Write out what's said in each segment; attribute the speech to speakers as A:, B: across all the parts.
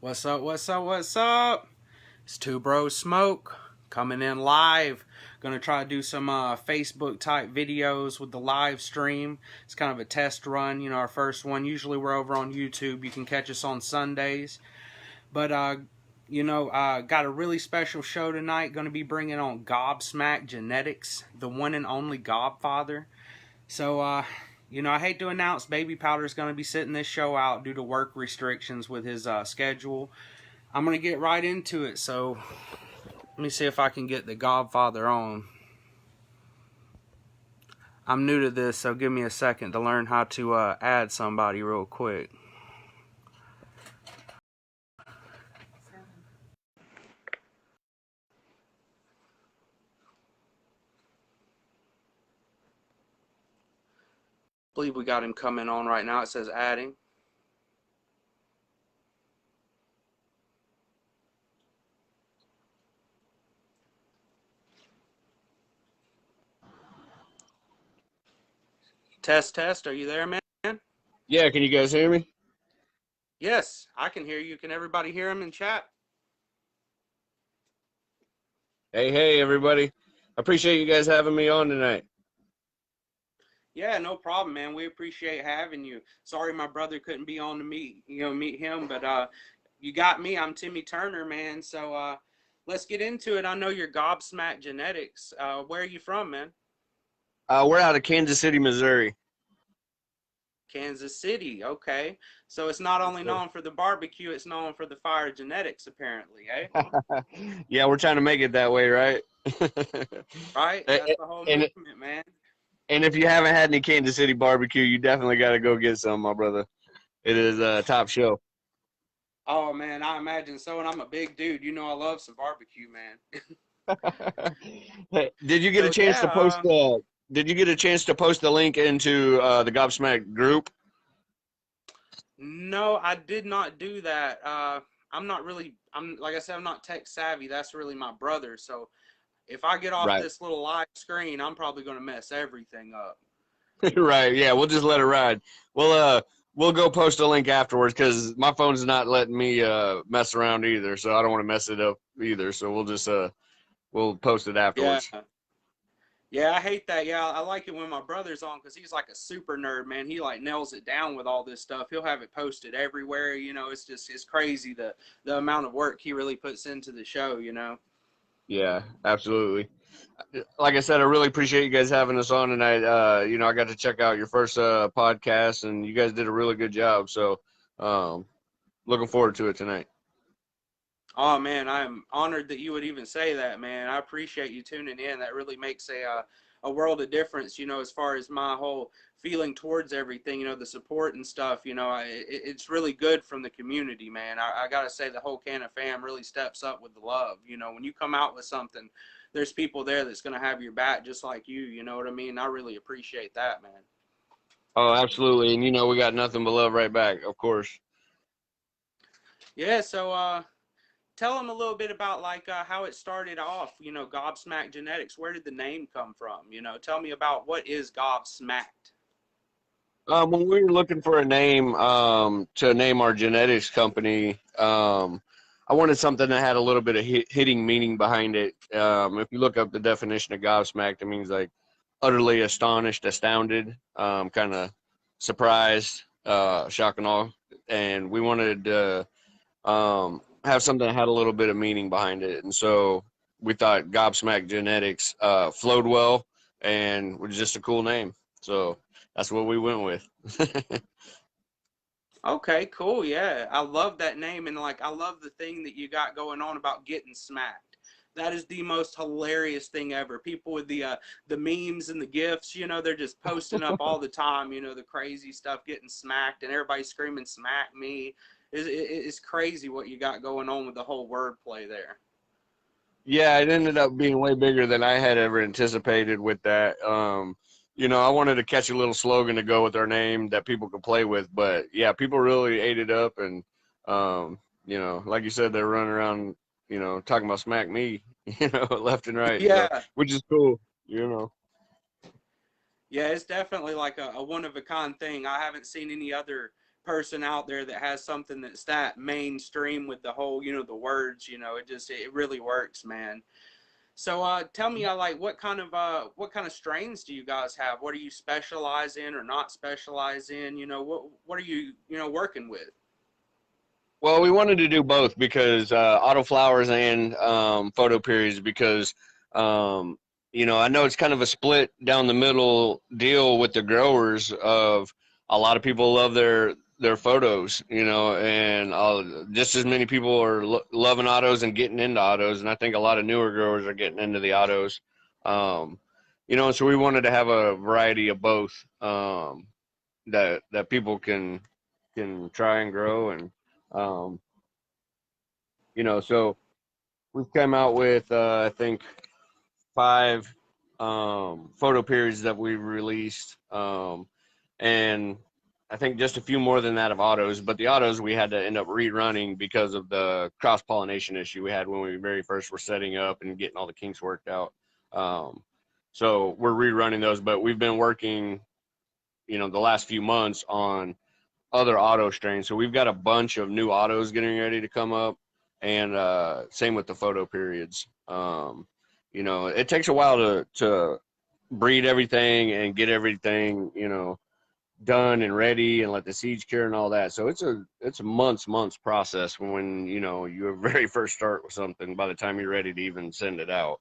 A: What's up? What's up? What's up? It's TwoBroSmoke coming in live. Gonna try to do some Facebook type videos with the live stream. It's kind of a test run, our first one. Usually we're over on YouTube. You can catch us on Sundays. But got a really special show tonight. Going to be bringing on Gobsmacked Genetics, the one and only Gobfather. So, I hate to announce Baby Powder's going to be sitting this show out due to work restrictions with his schedule. I'm going to get right into it, so let me see if I can get the Godfather on. I'm new to this, so give me a second to learn how to add somebody real quick. I believe we got him coming on right now. It says adding. Test, test. Are you there, man?
B: Yeah, can you guys hear me?
A: Yes, I can hear you. Can everybody hear him in chat?
B: Hey, everybody. Appreciate you guys having me on tonight.
A: Yeah, no problem, man. We appreciate having you. Sorry my brother couldn't be on to meet him, but you got me. I'm Timmy Turner, man. So let's get into it. I know you're Gobsmacked Genetics. Where are you from, man?
B: We're out of Kansas City, Missouri.
A: Kansas City. Okay. So it's not only
B: Yes,
A: known for the barbecue, it's known for the fire genetics, apparently, eh?
B: yeah, we're trying to make it that way, right?
A: Right? That's the whole
B: and
A: movement, man.
B: and if you haven't had any Kansas City barbecue, you definitely got to go get some, my brother. It is a top show.
A: Oh man, I imagine so, and I'm a big dude. I love some barbecue, man.
B: Hey, did you get a
A: So
B: chance to post
A: yeah,
B: the? Did you get a chance to post the link into the Gobsmack group?
A: no, I did not do that. I'm not really, I'm like I said, I'm not tech savvy. That's really my brother. So if I get off
B: Right.
A: this little live screen, I'm probably going to mess everything up.
B: Right. Yeah, we'll just let it ride. We'll go post a link afterwards because my phone's not letting me mess around either, so I don't want to mess it up either. So we'll post it
A: Yeah.
B: afterwards.
A: Yeah, I hate that. Yeah, I like it when my brother's on because he's like a super nerd, man. He like nails it down with all this stuff. He'll have it posted everywhere. It's crazy the amount of work he really puts into the show.
B: Yeah, absolutely. Like I said, I really appreciate you guys having us on tonight. I got to check out your first podcast, and you guys did a really good job. So, um, looking forward to it tonight.
A: Oh man, I'm honored that you would even say that, man. I appreciate you tuning in. That really makes a world of difference, as far as my whole feeling towards everything, the support and stuff. It's really good from the community, man. I gotta say, the whole Canna fam really steps up with the love. When you come out with something, there's people there that's gonna have your back just like you. You know what I mean? I really appreciate that, man.
B: Oh, absolutely, and we got nothing but love right back, of course.
A: Yeah. So tell them a little bit about like how it started off. Gobsmacked Genetics. Where did the name come from? Tell me about what is Gobsmacked.
B: When we were looking for a name to name our genetics company, I wanted something that had a little bit of hitting meaning behind it. If you look up the definition of gobsmacked, it means like utterly astonished, astounded, kind of surprised, shock and awe. And we wanted to have something that had a little bit of meaning behind it. And so we thought Gobsmacked Genetics flowed well and was just a cool name. So that's what we went with.
A: Okay, cool. Yeah, I love that name, and like I love the thing that you got going on about getting smacked. That is the most hilarious thing ever. People with the memes and the gifs, they're just posting up all the time. The crazy stuff, getting smacked, and everybody screaming "smack me." It's crazy what you got going on with the whole wordplay there.
B: Yeah, it ended up being way bigger than I had ever anticipated with that. I wanted to catch a little slogan to go with our name that people could play with, but yeah, people really ate it up, and like you said, they're running around, talking about smack me, left and right, so
A: Yeah,
B: which is cool.
A: yeah, it's definitely like a one of a kind thing. I haven't seen any other person out there that has something that's that mainstream with the whole, the words, it really works, man. So tell me, like what kind of strains do you guys have? What do you specialize in or not specialize in? What are you working with?
B: Well, we wanted to do both because autoflowers and photo periods because I know it's kind of a split down the middle deal with the growers of a lot of people love their photos, and just as many people are loving autos and getting into autos, and I think a lot of newer growers are getting into the autos. Um, so we wanted to have a variety of both that people can try and grow and um, so we've come out with I think 5 photo periods that we've released, and I think just a few more than that of autos. But the autos we had to end up rerunning because of the cross pollination issue we had when we very first were setting up and getting all the kinks worked out. Um, so we're rerunning those, but we've been working, the last few months on other auto strains. So we've got a bunch of new autos getting ready to come up, and same with the photo periods. It takes a while to breed everything and get everything done and ready and let the seeds cure and all that. So it's a months process when you very first start with something. By the time you're ready to even send it out.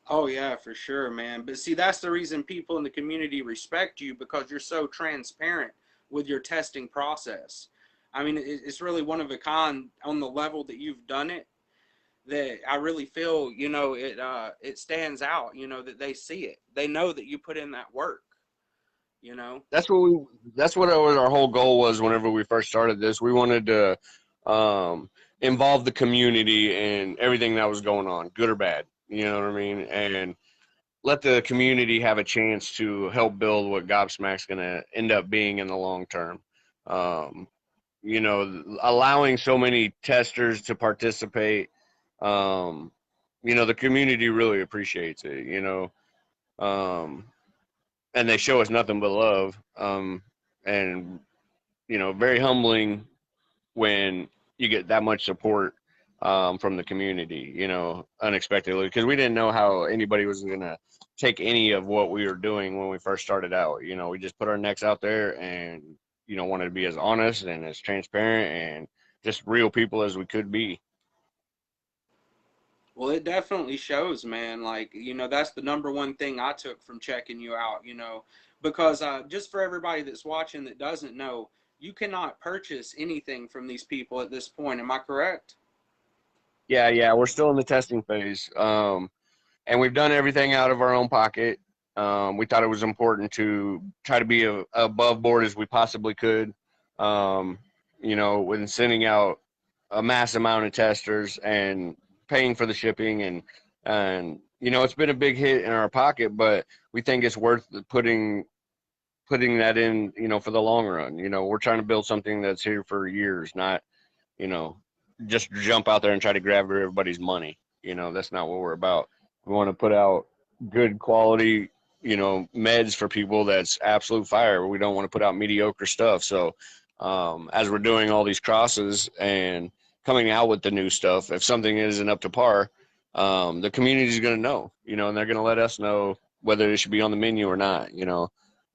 A: Oh yeah, for sure, man. But see, that's the reason people in the community respect you, because you're so transparent with your testing process. I mean, it's really one of a kind on the level that you've done it. That I really feel, it stands out. That they see it. They know that you put in that work. You know.
B: that's what we that's what our whole goal was whenever we first started this. We wanted to involve the community in everything that was going on, good or bad. You know what I mean? And let the community have a chance to help build what Gobsmack's going to end up being in the long term. Um, allowing so many testers to participate, um, the community really appreciates it. Um, and they show us nothing but love. And very humbling when you get that much support from the community, unexpectedly, because we didn't know how anybody was going to take any of what we were doing when we first started out. We just put our necks out there and, wanted to be as honest and as transparent and just real people as we could be.
A: Well, it definitely shows, man. Like, that's the number one thing I took from checking you out, because just for everybody that's watching that doesn't know, you cannot purchase anything from these people at this point. Am I correct?
B: Yeah, we're still in the testing phase. And we've done everything out of our own pocket. We thought it was important to try to be above board as we possibly could, um, when sending out a mass amount of testers and paying for the shipping and it's been a big hit in our pocket, but we think it's worth putting that in, for the long run. We're trying to build something that's here for years, not, you know, just jump out there and try to grab everybody's money. That's not what we're about. We want to put out good quality, meds for people that's absolute fire. We don't want to put out mediocre stuff. So, as we're doing all these crosses and coming out with the new stuff, if something isn't up to par, the community is going to know, and they're going to let us know whether it should be on the menu or not.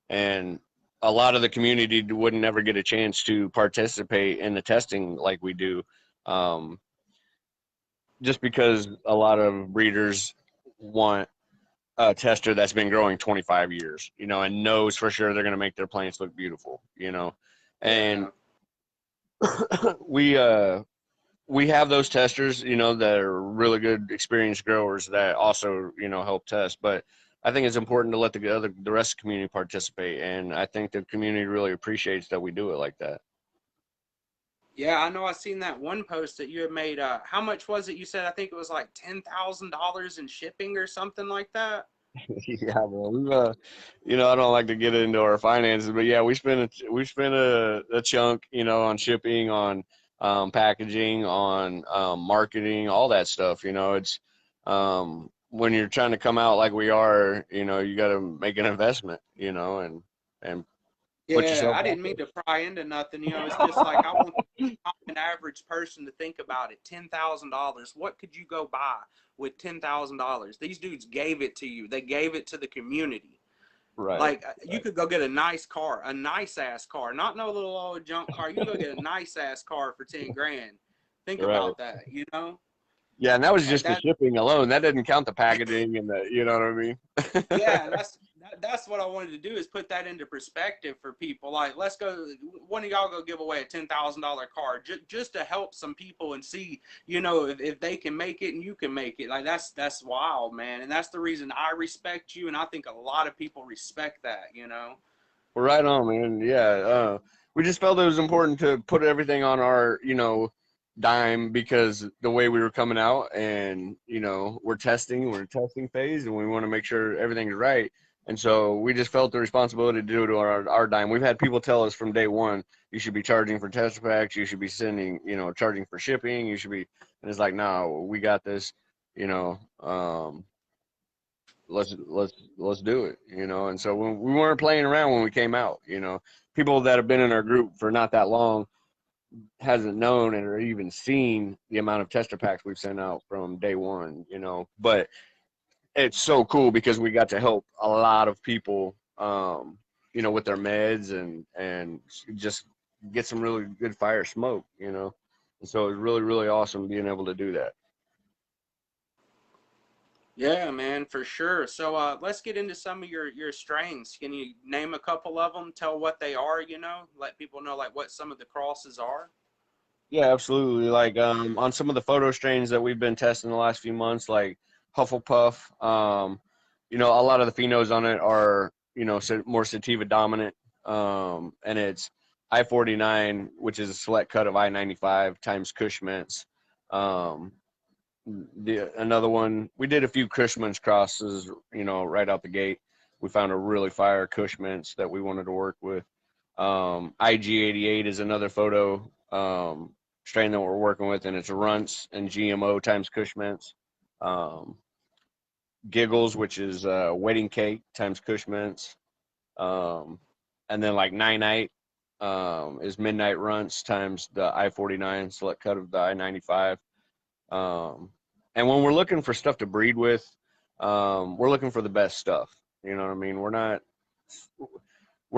B: And a lot of the community wouldn't ever get a chance to participate in the testing like we do, um, just because a lot of breeders want a tester that's been growing 25 years, and knows for sure they're going to make their plants look beautiful. And
A: Yeah.
B: we we have those testers, that are really good experienced growers that also, help test. But I think it's important to let the rest of the community participate, and I think the community really appreciates that we do it like that.
A: Yeah, I know I seen that one post that you had made. How much was it? You said I think it was like $10,000 in shipping or something like that.
B: Yeah, bro. I don't like to get into our finances, but yeah, we spent a chunk, on shipping, on packaging, on marketing, all that stuff. It's when you're trying to come out like we are, you got to make an investment, and Put
A: Yeah,
B: yourself
A: I
B: out
A: didn't mean
B: there.
A: to pry into nothing. It's just like I want the common average person to think about it. $10,000. What could you go buy with $10,000? These dudes gave it to you. They gave it to the community.
B: Right.
A: Like you could go get a nice car, a nice ass car, not no little old junk car. You can go get a nice ass car for 10 grand. Think
B: Right.
A: about that.
B: Yeah, and that was
A: Like
B: just the
A: that.
B: shipping alone. That didn't count the packaging and the, you know what I mean?
A: Yeah, that's what I wanted to do is put that into perspective for people. Like, let's go. One of y'all go give away a $10,000 car just to help some people and see, if they can make it and you can make it. Like that's wild, man. And that's the reason I respect you, and I think a lot of people respect that.
B: Well, right on, man. Yeah, we just felt it was important to put everything on our, dime because the way we were coming out, and we're in testing phase, and we want to make sure everything's right. And so we just felt the responsibility to do it on our dime. We've had people tell us from day one, you should be charging for tester packs, you should be sending, charging for shipping, you should be, and it's like, no, we got this, you know. Let's do it, and so we weren't playing around when we came out. People that have been in our group for not that long hasn't known or even seen the amount of tester packs we've sent out from day one, but it's so cool because we got to help a lot of people, with their meds and just get some really good fire smoke, and so it was really, really awesome being able to do that.
A: Yeah, man, for sure. So let's get into some of your strains. Can you name a couple of them? Tell what they are. Let people know like what some of the crosses are.
B: Yeah, absolutely. Like on some of the photo strains that we've been testing the last few months, like Hufflepuff, a lot of the phenos on it are, more sativa dominant. And it's I-49, which is a select cut of I-95 times Kush mints. Um, another one, we did a few Kush mints crosses, right out the gate. We found a really fire Kush mints that we wanted to work with. IG88 is another photo strain that we're working with, and it's runts and GMO times Kush mints. Um, Giggles, which is wedding cake times Kush mints. Um, and then like Nine is midnight runts times the I-49 select cut of the I-95. And when we're looking for stuff to breed with, we're looking for the best stuff. You know what I mean? We're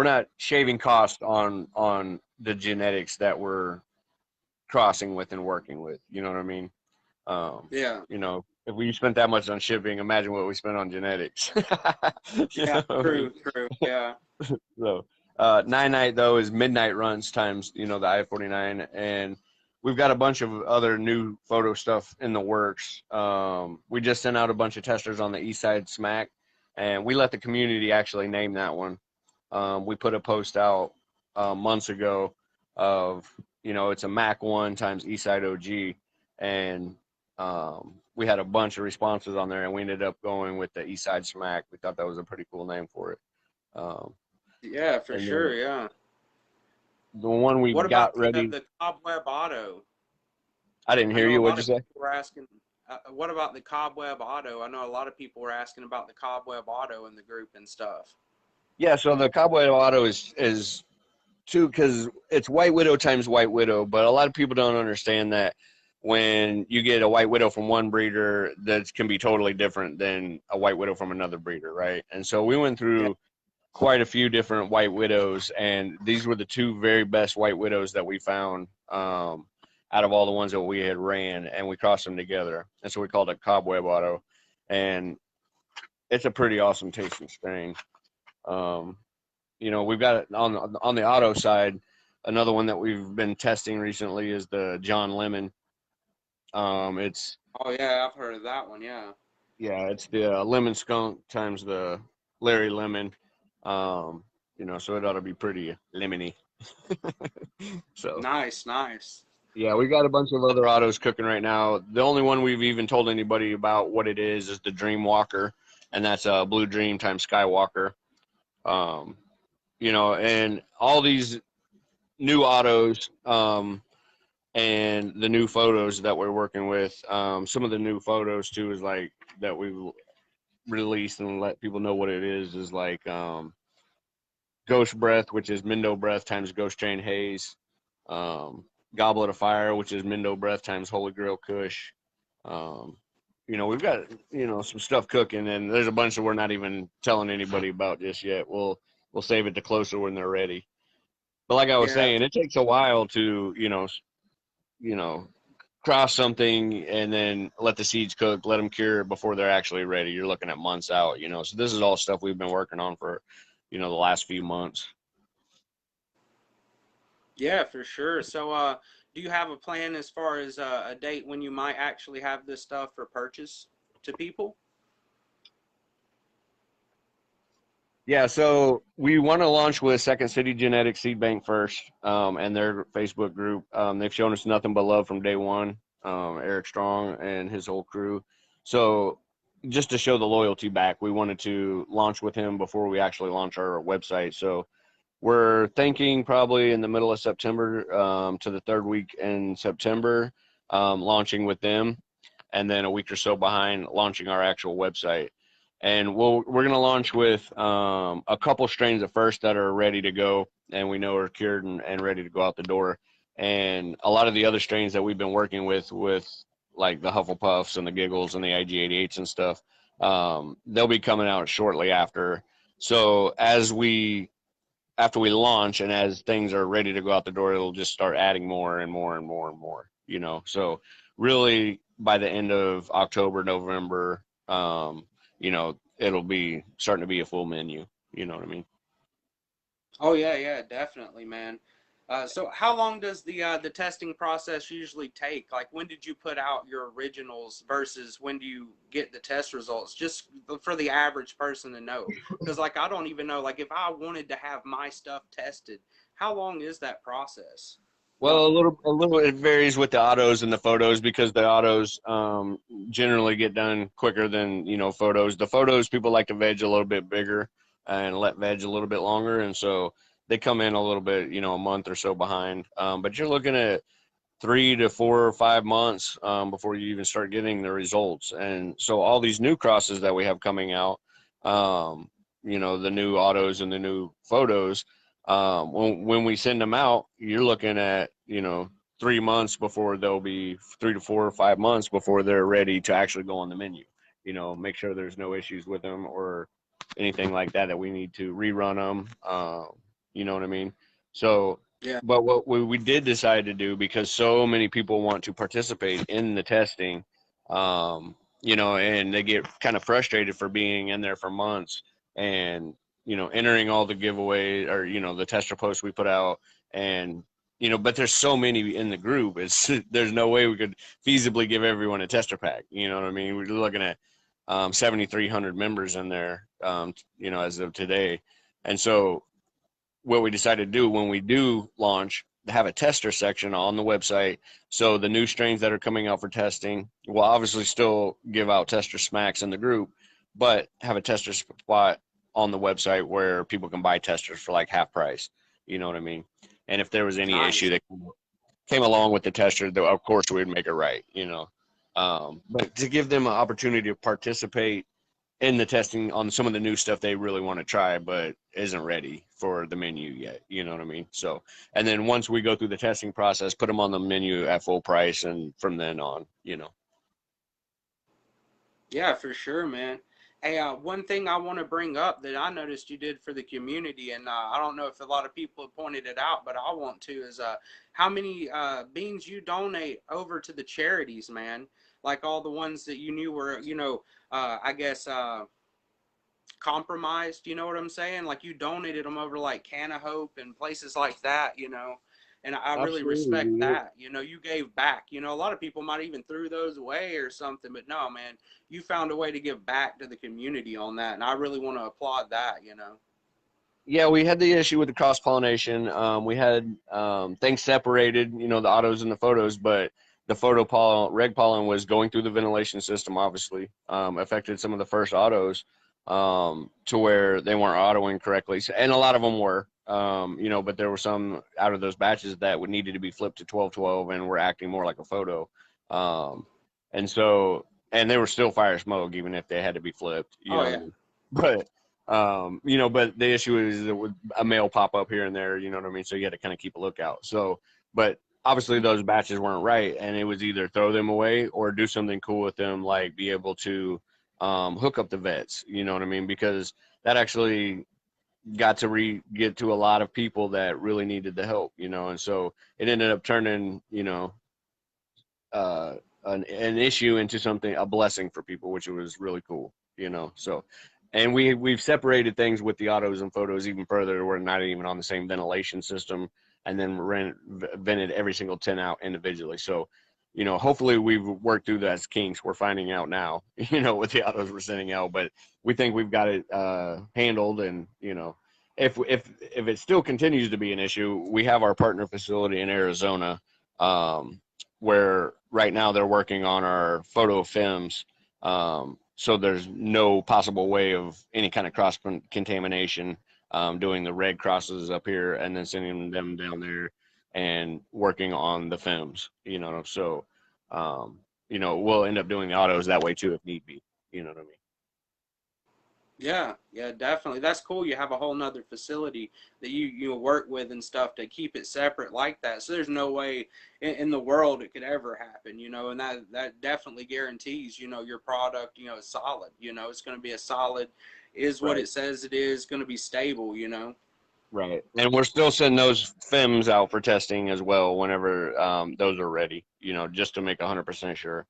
B: not shaving cost on the genetics that we're crossing with and working with. You know what I mean? Um,
A: Yeah.
B: if we spent that much on shipping, imagine what we spent on genetics. You
A: Yeah.
B: know what I mean?
A: True. True. Yeah.
B: So Nine though is midnight runs times the I-49, and we've got a bunch of other new photo stuff in the works. We just sent out a bunch of testers on the East Side Smack, and we let the community actually name that one. We put a post out months ago of it's a Mac 1 times Eastside OG, and we had a bunch of responses on there, and we ended up going with the Eastside Smack. We thought that was a pretty cool name for it. Um,
A: Yeah, for
B: and
A: sure.
B: then
A: Yeah.
B: the one we
A: What about
B: got
A: the
B: ready,
A: the Cobweb Auto?
B: I didn't
A: I
B: hear
A: know a
B: you. What'd
A: lot
B: you
A: of
B: say?
A: people were asking. What about the Cobweb Auto? I know a lot of people were asking about the Cobweb Auto in the group and stuff.
B: Yeah, so the Cowboy Auto is too, because it's White Widow times White Widow, but a lot of people don't understand that when you get a White Widow from one breeder, that can be totally different than a White Widow from another breeder, right? And so we went
A: Yeah.
B: through quite a few different White Widows, and these were the two very best White Widows that we found out of all the ones that we had ran, and we crossed them together, and so we called it Cobweb Auto, and it's a pretty awesome tasting strain. Um, we've got it on the auto side. Another one that we've been testing recently is the John Lemon. It's
A: Oh yeah, I've heard of that one. Yeah.
B: it's the lemon skunk times the Larry Lemon. So it ought to be pretty lemony. So
A: Nice. Nice.
B: yeah, we got a bunch of other autos cooking right now. The only one we've even told anybody about what it is the Dream Walker, and that's a Blue Dream times Skywalker. Um, and all these new autos and the new photos that we're working with. Some of the new photos too is like that we released and let people know what it is like Ghost Breath, which is Mindo Breath times Ghost Chain Haze. Goblet of Fire, which is Mindo Breath times Holy Grail Kush. Um, we've got some stuff cooking, and there's a bunch that we're not even telling anybody about just yet. We'll save it to closer when they're ready. But like I was
A: Yeah.
B: saying, it takes a while to cross something and then let the seeds cook, let them cure before they're actually ready. You're looking at months out. So this is all stuff we've been working on for the last few months.
A: Yeah, for sure. So, do you have a plan as far as a date when you might actually have this stuff for purchase to people?
B: Yeah, so we want to launch with Second City Genetics Seed Bank first, and their Facebook group. They've shown us nothing but love from day one. Eric Strong and his whole crew. So just to show the loyalty back, we wanted to launch with him before we actually launch our website. So we're thinking probably in the middle of September to the third week in September, launching with them, and then a week or so behind launching our actual website. And we're going to launch with a couple strains at first that are ready to go and we know are cured and ready to go out the door. And a lot of the other strains that we've been working with like the Hufflepuffs and the Giggles and the IG88s and stuff, they'll be coming out shortly after. So after we launch and as things are ready to go out the door, it'll just start adding more and more and more and more, So really by the end of October, November, it'll be starting to be a full menu. You know what I mean?
A: Oh yeah, yeah, definitely, man. So how long does the testing process usually take? Like when did you put out your originals versus when do you get the test results? Just for the average person to know. Because like I don't even know. Like if I wanted to have my stuff tested, how long is that process?
B: Well, a little, it varies with the autos and the photos because the autos generally get done quicker than photos. The photos people like to veg a little bit bigger and let veg a little bit longer, and so they come in a little bit, a month or so behind. But you're looking at 3 to 4 or 5 months before you even start getting the results. And so all these new crosses that we have coming out, the new autos and the new photos, when we send them out, you're looking at 3 months before they'll be 3 to 4 or 5 months before they're ready to actually go on the menu. Make sure there's no issues with them or anything like that we need to rerun them. You know what I mean? So
A: Yeah.
B: but what we did decide to do, because so many people want to participate in the testing, and they get kind of frustrated for being in there for months and, entering all the giveaways or, the tester posts we put out. And, but there's so many in the group. There's no way we could feasibly give everyone a tester pack. You know what I mean? We're looking at 7,300 members in there, as of today. And so what we decided to do when we do launch, have a tester section on the website. So the new strains that are coming out for testing, we'll obviously still give out tester smacks in the group, but have a tester spot on the website where people can buy testers for like half price. You know what I mean? And if there was any issue
A: Nice.
B: that came along with the tester, though, of course we'd make it right. But to give them an opportunity to participate in the testing on some of the new stuff they really want to try, but isn't ready for the menu yet. You know what I mean? So, and then once we go through the testing process, put them on the menu at full price, and from then on.
A: Yeah, for sure, man. Hey, one thing I want to bring up that I noticed you did for the community, and I don't know if a lot of people have pointed it out, but I want to, is how many beans you donate over to the charities, man. Like all the ones that you knew were, I guess compromised. You know what I'm saying? Like you donated them over like Can of Hope and places like that. And I really respect
B: Absolutely.
A: that. You gave back. A lot of people might even threw those away or something, but no, man, you found a way to give back to the community on that, and I really want to applaud that.
B: Yeah, we had the issue with the cross pollination. We had things separated, the autos and the photos, but the reg pollen was going through the ventilation system, obviously, affected some of the first autos to where they weren't autoing correctly. And a lot of them were, but there were some out of those batches that would needed to be flipped to 1212 and were acting more like a photo. Um, and so, and they were still fire smoke, even if they had to be flipped, you
A: Oh
B: know what I
A: yeah.
B: mean? But But the issue is that with a mail pop up here and there, you know what I mean? So you had to kind of keep a lookout. So, but obviously those batches weren't right, and it was either throw them away or do something cool with them, like be able to hook up the vets, you know what I mean? Because that actually got to get to a lot of people that really needed the help, and so it ended up turning, uh, an issue into something, a blessing for people, which was really cool, So, and we've separated things with the autos and photos even further. We're not even on the same ventilation system, and then vented every single 10 out individually. So, hopefully we've worked through that kinks. We're finding out now, with the autos we're sending out, but we think we've got it handled, and if it still continues to be an issue, we have our partner facility in Arizona. Where right now they're working on our photo films. So there's no possible way of any kind of cross contamination, doing the red crosses up here and then sending them down there and working on the films, So, we'll end up doing the autos that way too if need be. You know what I mean?
A: Yeah, yeah, definitely. That's cool. You have a whole nother facility that you work with and stuff to keep it separate like that. So there's no way in the world it could ever happen, and that definitely guarantees, your product, is solid. It's going to be a solid, is what
B: Right.
A: it says it is, going to be stable.
B: Right. And we're still sending those FIMs out for testing as well whenever those are ready, just to make 100% sure,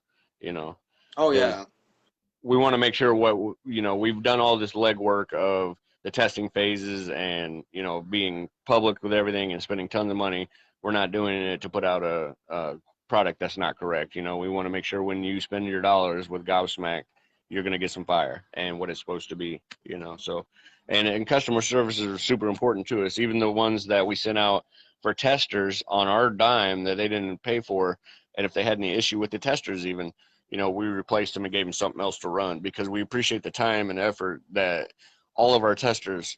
A: Oh
B: because
A: yeah.
B: we want to make sure we've done all this legwork of the testing phases and, being public with everything and spending tons of money. We're not doing it to put out a product that's not correct. We want to make sure when you spend your dollars with Gobsmacked, you're going to get some fire and what it's supposed to be, So, and customer services are super important to us. Even the ones that we sent out for testers on our dime that they didn't pay for. And if they had any issue with the testers, even, we replaced them and gave them something else to run because we appreciate the time and effort that all of our testers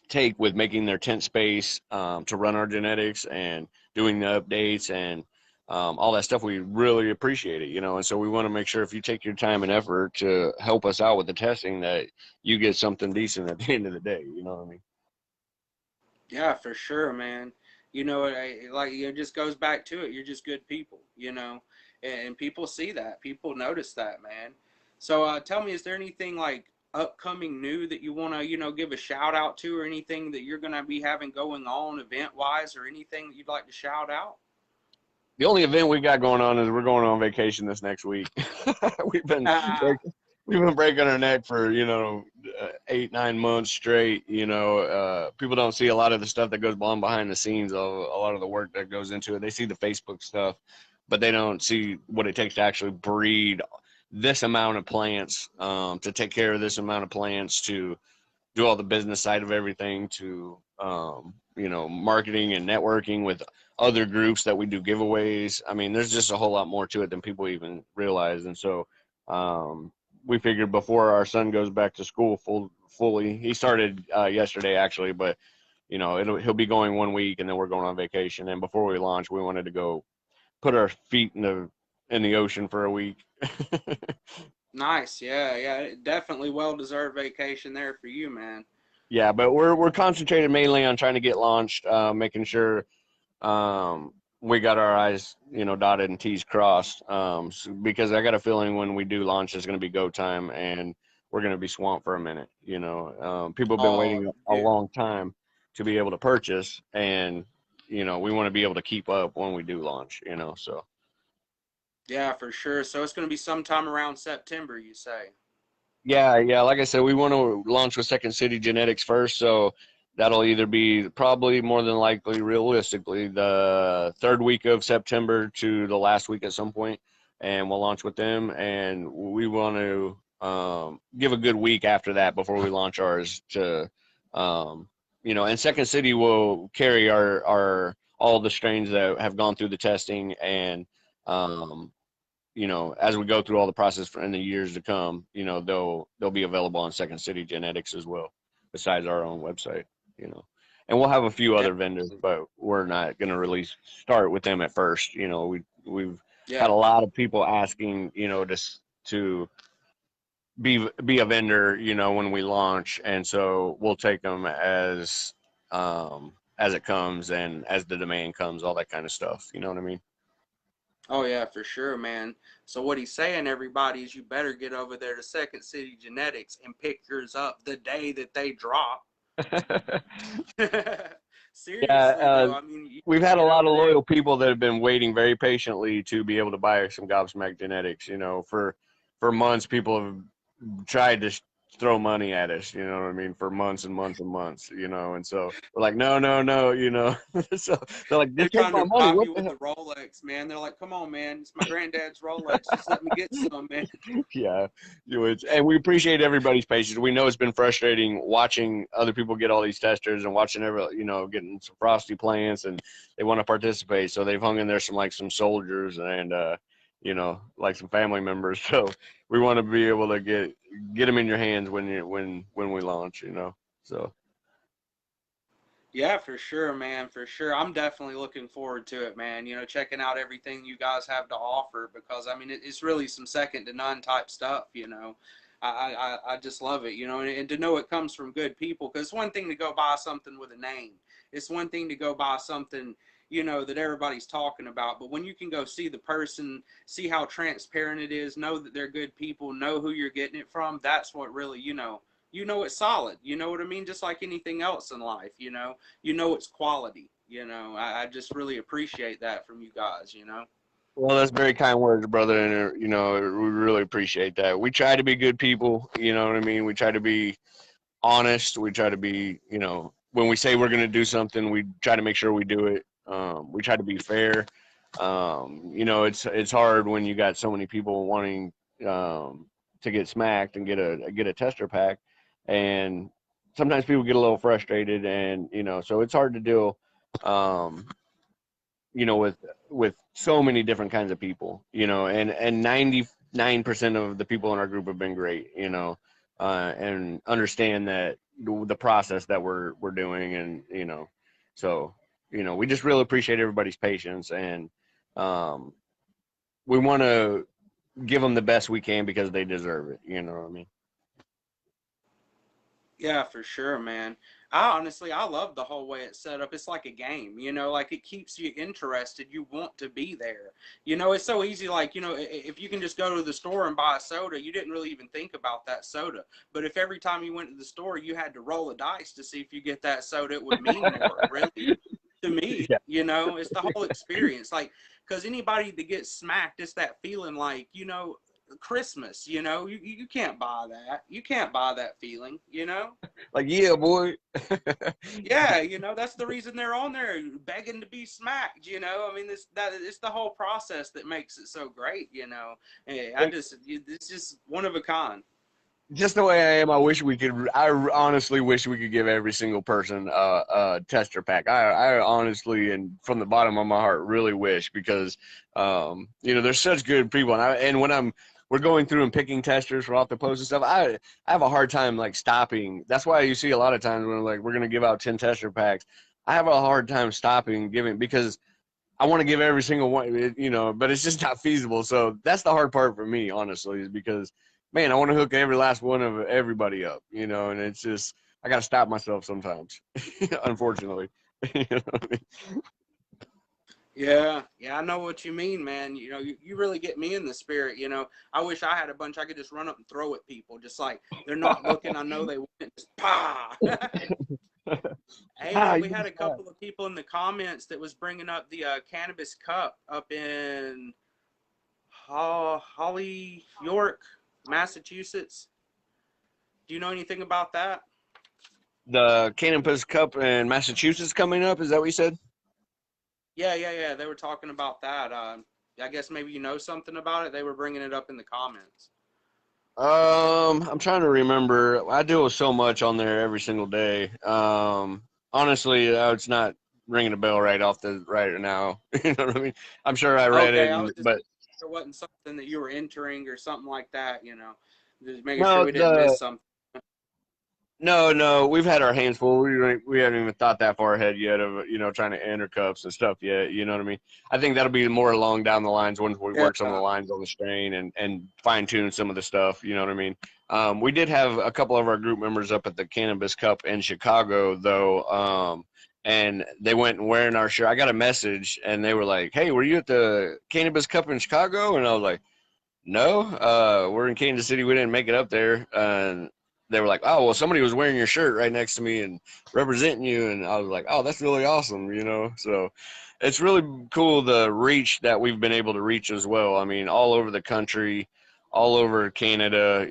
B: take with making their tent space, to run our genetics and doing the updates and all that stuff. We really appreciate it, and so we want to make sure if you take your time and effort to help us out with the testing that you get something decent at the end of the day. You know what I mean?
A: Yeah, for sure, man. Like it just goes back to it. You're just good people, and people see that. People notice that, man. So, tell me, is there anything like upcoming new that you want to, give a shout out to, or anything that you're gonna be having going on event wise, or anything that you'd like to shout out?
B: The only event we got going on is we're going on vacation this next week. we've been
A: Ah,
B: breaking, we've been breaking our neck for 8-9 months straight. People don't see a lot of the stuff that goes on behind the scenes of a lot of the work that goes into it. They see the Facebook stuff, but they don't see what it takes to actually breed this amount of plants, to take care of this amount of plants, to do all the business side of everything, to marketing and networking with other groups that we do giveaways. I mean, there's just a whole lot more to it than people even realize. And so, we figured before our son goes back to school fully, he started yesterday actually, but he'll be going 1 week and then we're going on vacation. And before we launch, we wanted to go put our feet in the ocean for a week.
A: nice. Yeah, yeah. Definitely well deserved vacation there for you, man.
B: Yeah, but we're concentrated mainly on trying to get launched, making sure we got our I's, dotted and T's crossed. Because I got a feeling when we do launch, it's going to be go time, and we're going to be swamped for a minute. People have been
A: Oh,
B: waiting a
A: dude.
B: long time to be able to purchase, and we want to be able to keep up when we do launch. So.
A: Yeah, for sure. So it's going to be sometime around September, you say?
B: Yeah, yeah. Like I said, we want to launch with Second City Genetics first, so that'll either be probably more than likely, realistically, the third week of September to the last week at some point, and we'll launch with them. And we want to give a good week after that before we launch ours to, and Second City will carry our all the strains that have gone through the testing and um, as we go through all the process in the years to come, they'll be available on Second City Genetics as well, besides our own website, and we'll have a few
A: Yeah.
B: other vendors, but we're not going to really start with them at first. We've had
A: Yeah.
B: a lot of people asking, to be a vendor, you know, when we launch, and so we'll take them as it comes and as the demand comes, all that kind of stuff. You know what I mean?
A: Oh yeah, for sure, man. So what he's saying, everybody, is you better get over there to Second City Genetics and pick yours up the day that they drop.
B: Yeah,
A: Seriously though, I mean, you
B: we've
A: need to
B: had a
A: get
B: lot
A: over
B: of
A: there.
B: loyal people that have been waiting very patiently to be able to buy some Gobsmacked Genetics. You know, for months, people have tried to throw money at us. You know what I mean? For months and months and months. You know, and so we're like, no, no, no. You know, so they're like,
A: They're
B: just take
A: trying
B: my
A: to
B: money.
A: bribe
B: What
A: you
B: the
A: with the
B: hell?
A: Rolex, man. They're like, "Come on, man, it's my granddad's Rolex. Just let me get some, man."
B: Yeah, and we appreciate everybody's patience. We know it's been frustrating watching other people get all these testers and watching you know, getting some frosty plants, and they want to participate. So they've hung in there some soldiers and you know, like some family members. So we want to be able to get them in your hands when we launch. You know, so.
A: Yeah, for sure, man, for sure. I'm definitely looking forward to it, man. You know, checking out everything you guys have to offer because I mean, it's really some second to none type stuff. You know, I just love it. You know, and to know it comes from good people because it's one thing to go buy something with a name. It's one thing to go buy something, you know, that everybody's talking about. But when you can go see the person, see how transparent it is, know that they're good people, know who you're getting it from, that's what really, you know it's solid. You know what I mean? Just like anything else in life, you know it's quality. I just really appreciate that from you guys.
B: Well, that's very kind words, brother, and you know, we really appreciate that. We try to be good people, you know what I mean? We try to be honest. We try to be, you know, when we say we're going to do something, we try to make sure we do it. We try to be fair. You know, it's hard when you got so many people wanting to get smacked and get a tester pack, and sometimes people get a little frustrated, and you know, so it's hard to deal. Um, you know, with so many different kinds of people, you know, and 99% of the people in our group have been great, you know, and understand that the process that we're doing, and you know, so you know, we just really appreciate everybody's patience, and um, we want to give them the best we can because they deserve it. You know what I mean?
A: Yeah, for sure, man. I love the whole way it's set up. It's like a game, like it keeps you interested. You want to be there. It's so easy. Like, if you can just go to the store and buy a soda, you didn't really even think about that soda. But if every time you went to the store, you had to roll a dice to see if you get that soda, it would mean more, really, to me.
B: Yeah.
A: It's the whole experience. Like, because anybody that gets smacked, it's that feeling like, Christmas, you can't buy that. You can't buy that feeling,
B: Like, yeah, boy.
A: Yeah, that's the reason they're on there begging to be smacked. I mean, it's the whole process that makes it so great. Hey, it's just one of a kind.
B: Just the way I am, I wish we could. I honestly wish we could give every single person a tester pack. I honestly, and from the bottom of my heart, really wish, because you know, there's such good people, and when we're going through and picking testers for off the post and stuff, I have a hard time like stopping. That's why you see a lot of times when like we're gonna give out 10 tester packs, I have a hard time stopping giving, because I want to give every single one, you know, but it's just not feasible. So that's the hard part for me, honestly, is because, man, I want to hook every last one of everybody up, you know, and it's just, I got to stop myself sometimes, unfortunately. You know what I mean?
A: Yeah, yeah, I know what you mean, man. You really get me in the spirit. I wish I had a bunch I could just run up and throw at people, just like they're not looking. I know they wouldn't. Just pa. Hey,
B: Ah,
A: man, we
B: you
A: had a
B: just got.
A: couple of people in the comments that was bringing up the cannabis cup up in Holly, York, Massachusetts. Do you know anything about that?
B: The Cannabis Cup in Massachusetts coming up. Is that what you said?
A: Yeah, yeah, yeah. They were talking about that. I guess maybe you know something about it. They were bringing it up in the comments.
B: I'm trying to remember. I deal with so much on there every single day. Honestly, it's not ringing a bell right now. You know what I mean? I'm sure I read
A: Okay,
B: it,
A: I was just
B: but
A: there wasn't something that you were entering or something like that. Just making sure
B: no,
A: we didn't miss something.
B: No, we've had our hands full. We haven't even thought that far ahead yet of trying to enter cups and stuff yet. You know what I mean? I think that'll be more along down the lines once we
A: Yeah.
B: work some of the lines on the strain and fine tune some of the stuff. You know what I mean? We did have a couple of our group members up at the Cannabis Cup in Chicago though, and they went and wearing our shirt. I got a message and they were like, "Hey, were you at the Cannabis Cup in Chicago?" And I was like, no, we're in Kansas City. We didn't make it up there. And they were like, oh, well, somebody was wearing your shirt right next to me and representing you. And I was like, oh, that's really awesome. So it's really cool the reach that we've been able to reach as well. I mean, all over the country, all over Canada,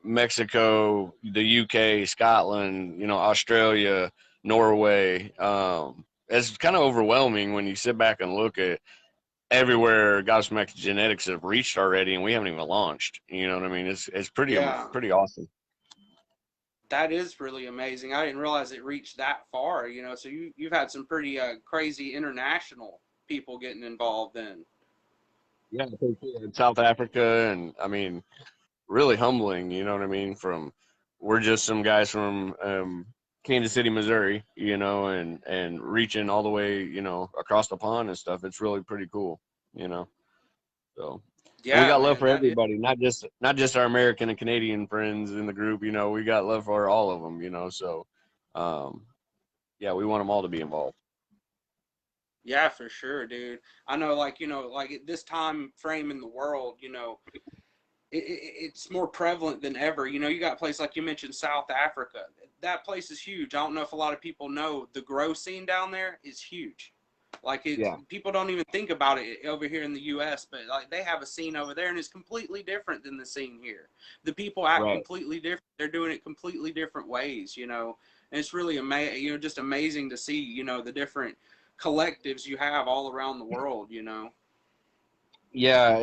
B: Mexico, the UK, Scotland, Australia, Norway. It's kind of overwhelming when you sit back and look at everywhere Gobsmacked Genetics have reached already, and we haven't even launched. You know what I mean? It's
A: Yeah.
B: pretty awesome.
A: That is really amazing. I didn't realize it reached that far, So you've had some pretty crazy international people getting involved then.
B: Yeah, in South Africa, and I mean, really humbling. You know what I mean? We're just some guys from Kansas City, Missouri, and reaching all the way, across the pond and stuff. It's really pretty cool, you know. So, and we
A: Yeah,
B: got love
A: man,
B: for
A: that is.
B: everybody, not just our American and Canadian friends in the group. We got love for all of them. So, um, yeah, we want them all to be involved.
A: Yeah, for sure, dude. I know, like at this time frame in the world, it's more prevalent than ever. You got a place like you mentioned, South Africa. That place is huge. I don't know if a lot of people know the grow scene down there is huge. Like it's
B: Yeah,
A: people don't even think about it over here in the U.S., but like they have a scene over there, and it's completely different than the scene here. The people act
B: right.
A: completely different. They're doing it completely different ways, and it's really just amazing to see, the different collectives you have all around the world.
B: Yeah,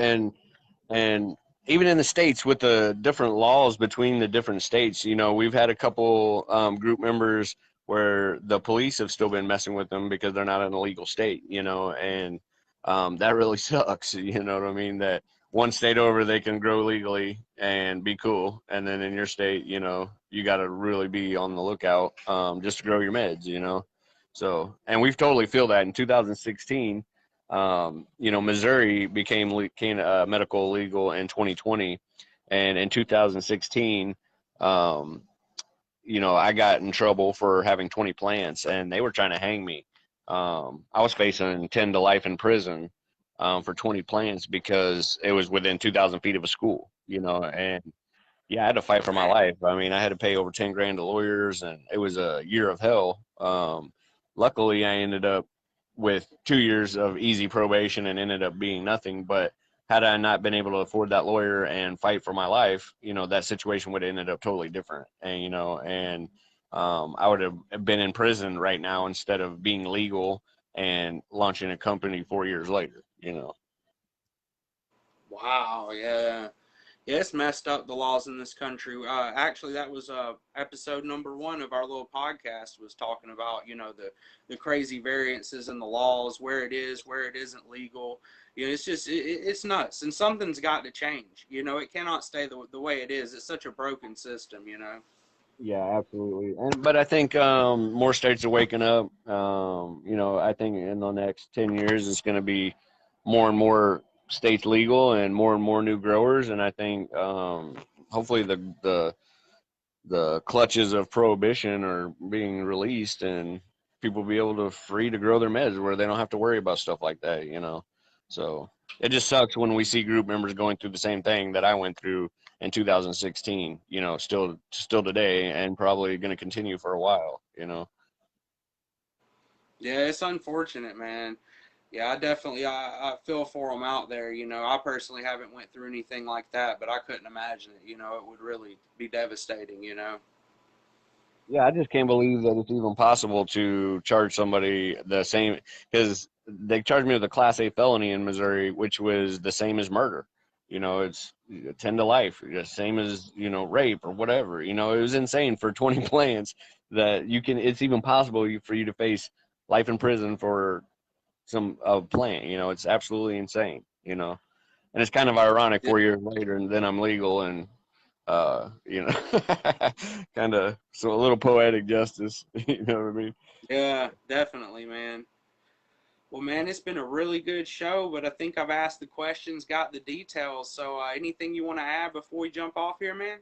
B: and even in the states with the different laws between the different states, we've had a couple group members where the police have still been messing with them because they're not in a legal state, and that really sucks. You know what I mean? That one state over they can grow legally and be cool, and then in your state, you got to really be on the lookout just to grow your meds. So, and we've totally feel that in 2016. Missouri became medical legal in 2020, and in 2016, um, I got in trouble for having 20 plants, and they were trying to hang me. I was facing 10 to life in prison for 20 plants because it was within 2,000 feet of a school. And yeah, I had to fight for my life. I mean, I had to pay over 10 grand to lawyers, and it was a year of hell. Luckily, I ended up with 2 years of easy probation and ended up being nothing. But had I not been able to afford that lawyer and fight for my life, that situation would have ended up totally different. And I would have been in prison right now instead of being legal and launching a company 4 years later.
A: Wow, yeah. Yeah, it's messed up the laws in this country. Actually, that was episode number one of our little podcast was talking about the crazy variances in the laws, where it is, where it isn't legal. It's just it's nuts, and something's got to change. It cannot stay the way it is. It's such a broken system.
B: Yeah, absolutely. But I think more states are waking up. I think in the next 10 years, it's going to be more and more states legal and more new growers. And I think hopefully the clutches of prohibition are being released and people be able to free to grow their meds where they don't have to worry about stuff like that. So it just sucks when we see group members going through the same thing that I went through in 2016, still today and probably going to continue for a while.
A: Yeah, it's unfortunate, man. Yeah, I definitely I feel for them out there. I personally haven't went through anything like that, but I couldn't imagine it. It would really be devastating.
B: Yeah, I just can't believe that it's even possible to charge somebody the same because they charged me with a Class A felony in Missouri, which was the same as murder. It's 10 to life, just same as rape or whatever. It was insane for 20 plants that you can. It's even possible for you to face life in prison for some plant. It's absolutely insane. And it's kind of ironic
A: Yeah,
B: 4 years later, and then I'm legal and You know, kind of so a little poetic justice. You know what I mean?
A: Yeah, definitely, man. Well, man, it's been a really good show, but I think I've asked the questions, got the details. So, anything you want to add before we jump off here, man?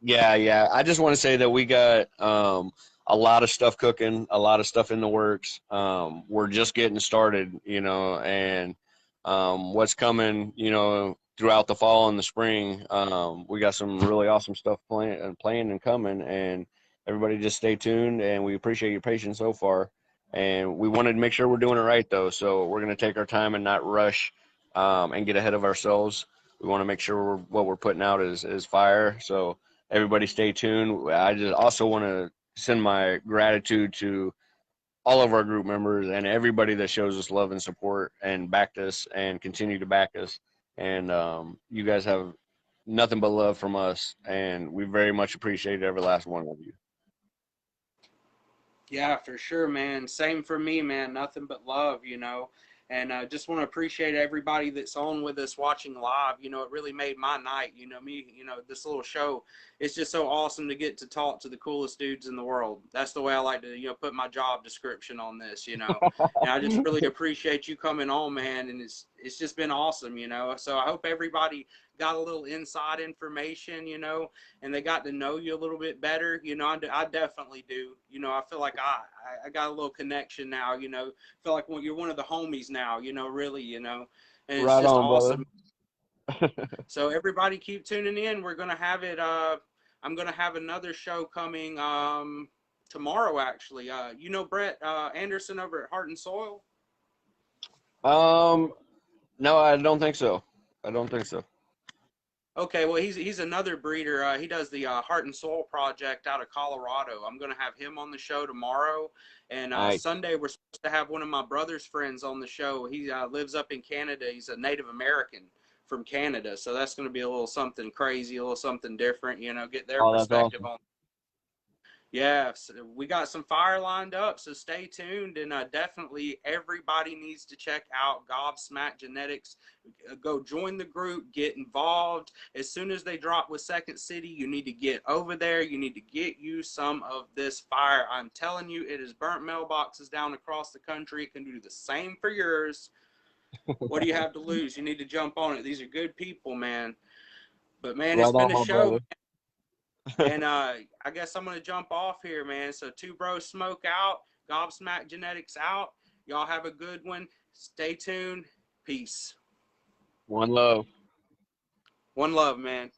B: Yeah, yeah. I just want to say that we got a lot of stuff cooking, a lot of stuff in the works. We're just getting started, you know, and what's coming, you know, throughout the fall and the spring. We got some really awesome stuff planned and coming, and everybody just stay tuned. And we appreciate your patience so far. And we wanted to make sure we're doing it right, though. So we're going to take our time and not rush and get ahead of ourselves. We want to make sure what we're putting out is fire. So everybody stay tuned. I just also want to send my gratitude to all of our group members and everybody that shows us love and support and backed us and continue to back us. And you guys have nothing but love from us, and we very much appreciate every last one of you.
A: Yeah, for sure, man. Same for me, man. Nothing but love, you know. And just want to appreciate everybody that's on with us watching live. You know, it really made my night. You know, this little show, it's just so awesome to get to talk to the coolest dudes in the world. That's the way I like to, put my job description on this, you know. And I just really appreciate you coming on, man. And it's just been awesome, you know. So I hope everybody got a little inside information, you know, and they got to know you a little bit better. You know, I definitely do. You know, I feel like I got a little connection now. You know, feel like you're one of the homies now. You know, really. You know, and it's
B: Right
A: just
B: on, brother.
A: awesome. So everybody keep tuning in. We're gonna have it. I'm gonna have another show coming tomorrow. Actually, you know Brett Anderson over at Heart and Soil.
B: um, no, I don't think so. I don't think so.
A: Okay, well he's another breeder. He does the Heart and Soul project out of Colorado. I'm gonna have him on the show tomorrow, and
B: Nice.
A: Sunday we're supposed to have one of my brother's friends on the show. He lives up in Canada. He's a Native American from Canada, so that's gonna be a little something crazy, a little something different. You know, get their
B: Oh, that's
A: perspective
B: awesome.
A: on. Yeah, so we got some fire lined up, so stay tuned. And definitely everybody needs to check out Gobsmacked Genetics. Go join the group, get involved. As soon as they drop with Second City, you need to get over there. You need to get you some of this fire. I'm telling you, it has burnt mailboxes down across the country. It can do the same for yours. What do you have to lose? You need to jump on it. These are good people, man. But man, it's
B: Right
A: been
B: on,
A: a
B: my
A: show.
B: brother.
A: And I guess I'm gonna jump off here, man. So TwoBroSmoke out, Gobsmacked Genetics out. Y'all have a good one. Stay tuned. Peace.
B: One love.
A: One love, man.